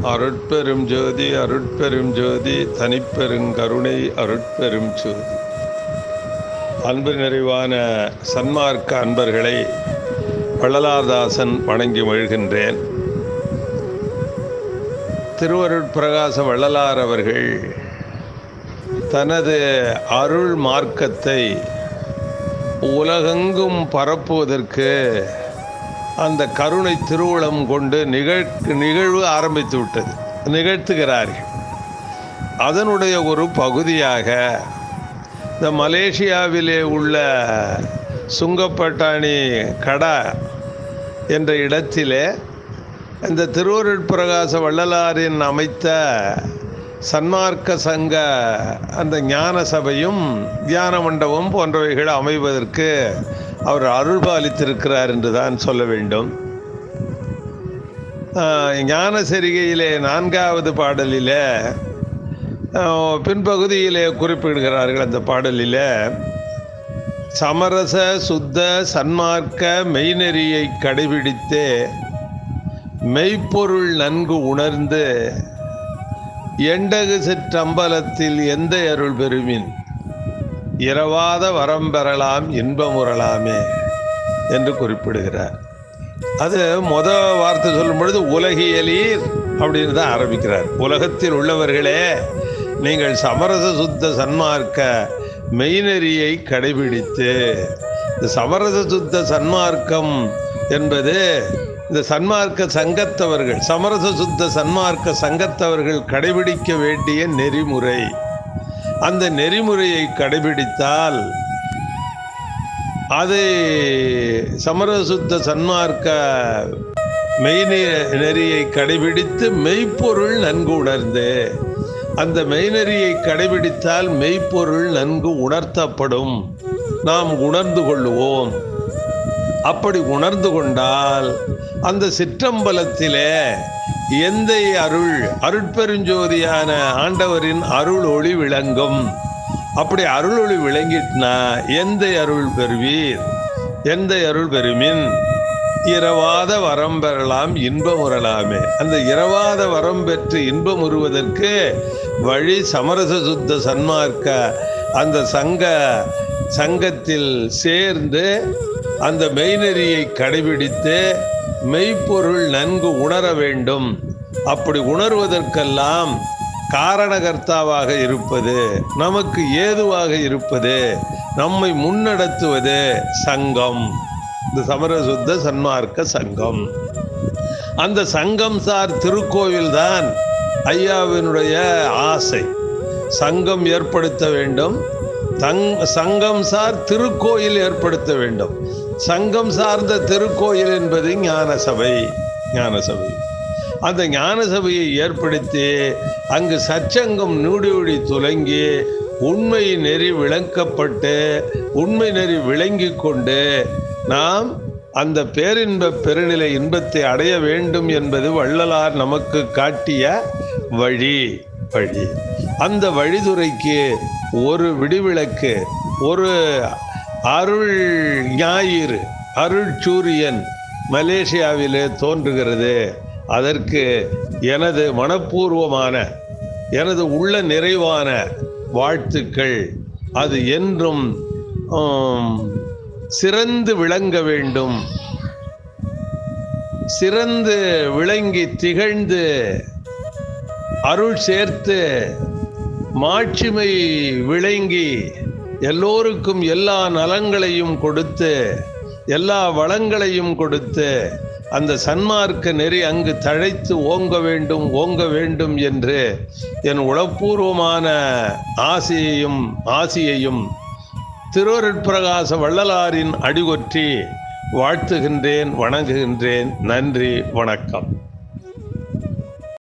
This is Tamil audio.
அருட்பெரும் ஜோதி அருட்பெரும் ஜோதி தனிப்பெருங்கருணை அருட்பெரும் ஜோதி. அன்பு நிறைவான சன்மார்க்க அன்பர்களை வள்ளலார்தாசன் வணங்கி மகிழ்கின்றேன். திருவருட்பிரகாச வள்ளலார் அவர்கள் தனது அருள் மார்க்கத்தை உலகெங்கும் பரப்புவதற்கு அந்த கருணை திருவுளம் கொண்டு நிகழ்வு ஆரம்பித்து விட்டது, நிகழ்த்துகிறார்கள். அதனுடைய ஒரு பகுதியாக இந்த மலேசியாவிலே உள்ள சுங்கப்பட்டாணி கடா என்ற இடத்திலே இந்த திருவருட்பிரகாச வள்ளலாரின் அமைத்த சன்மார்க்க சங்க அந்த ஞான சபையும் தியான மண்டபம் போன்றவைகள் அமைவதற்கு அவர் அருள்பாலித்திருக்கிறார் என்று தான் சொல்ல வேண்டும். ஞான சரிகையிலே 4வது பாடலிலே பின்பகுதியிலே குறிப்பிடுகிறார்கள். அந்த பாடலில் சமரச சுத்த சன்மார்க்க மெய்நெறியை கடைபிடித்து மெய்ப்பொருள் நன்கு உணர்ந்து எண்டகு சிற்றம்பலத்தில் எந்த அருள் பெறுமின் இரவாத வரம் பெறலாம் இன்பமுறலாமே என்று குறிப்பிடுகிறார். அது வார்த்தை சொல்லும் பொழுது உலகியலீர் அப்படின்னு தான் ஆரம்பிக்கிறார். உலகத்தில் உள்ளவர்களே, நீங்கள் சமரச சுத்த சன்மார்க்க மெய்நெறியை கடைபிடித்து, இந்த சமரச சுத்த சன்மார்க்கம் என்பது இந்த சன்மார்க்க சங்கத்தவர்கள், சமரச சுத்த சன்மார்க்க சங்கத்தவர்கள் கடைபிடிக்க வேண்டிய நெறிமுறை. அந்த நெறிமுறையை கடைபிடித்தால் அதை சமரசுத்த சன்மார்க்க மெய்நெறியை கடைபிடித்து மெய்ப்பொருள் நன்கு உணர்ந்து, அந்த மெய்நெறியை கடைபிடித்தால் மெய்ப்பொருள் நன்கு உணர்த்தப்படும், நாம் உணர்ந்து கொள்ளுவோம். அப்படி உணர்ந்து கொண்டால் அந்த சிற்றம்பலத்திலே எந்த அருட்பெருஞ்சோதியான ஆண்டவரின் அருள் ஒளி விளங்கும். அப்படி அருள் ஒளி விளங்கிட்டுனா எந்த அருள் பெறுவீர், எந்த அருள் பெறுமின் இரவாத வரம் பெறலாம் இன்பமுறலாமே. அந்த இரவாத வரம் பெற்று இன்பம் உறுவதற்கு வழி சமரச சுத்த சன்மார்க்க அந்த சங்கத்தில் சேர்ந்து அந்த மெய்நெறியை கடைபிடித்து மெய்ப்பொருள் நன்கு உணர வேண்டும். அப்படி உணர்வதற்கெல்லாம் காரணகர்த்தாவாக இருப்பது, நமக்கு ஏதுவாக இருப்பது, நம்மை முன்னடத்துவது சங்கம், இந்த சமரசுத்த சன்மார்க்க சங்கம். அந்த சங்கம் சார் திருக்கோவில் தான் ஐயாவினுடைய ஆசை. சங்கம் ஏற்படுத்த வேண்டும், சங்கம் சார் திருக்கோயில் ஏற்படுத்த வேண்டும். சங்கம் சார்ந்த திருக்கோயில் என்பது ஞான சபை. அந்த ஞான சபையை ஏற்படுத்தி அங்கு சச்சங்கம் நூடி துலங்கி உண்மை நெறி விளக்கப்பட்டு உண்மை நெறி விளங்கி கொண்டு நாம் அந்த பேரின்ப பெருநிலை இன்பத்தை அடைய வேண்டும் என்பது வள்ளலார் நமக்கு காட்டிய வழி. அந்த வழிதுறைக்கு ஒரு விடிவிளக்கு, ஒரு அருள் ஞாயிறு, அருள் சூரியன் மலேசியாவிலே தோன்றுகிறது. அதற்கு எனது மனப்பூர்வமான, எனது உள்ள நிறைவான வாழ்த்துக்கள். அது என்றும் சிறந்து விளங்க வேண்டும், சிறந்து விளங்கி திகழ்ந்து அருள் சேர்த்து மாட்சிமை விளங்கி எல்லோருக்கும் எல்லா நலங்களையும் கொடுத்து எல்லா வளங்களையும் கொடுத்து அந்த சன்மார்க்க நெறி அங்கு தழைத்து ஓங்க வேண்டும் என்று என் உளப்பூர்வமான ஆசியையும் திருவருட்பிரகாச வள்ளலாரின் அடிகொற்றி வாழ்த்துகின்றேன், வணங்குகின்றேன். நன்றி, வணக்கம்.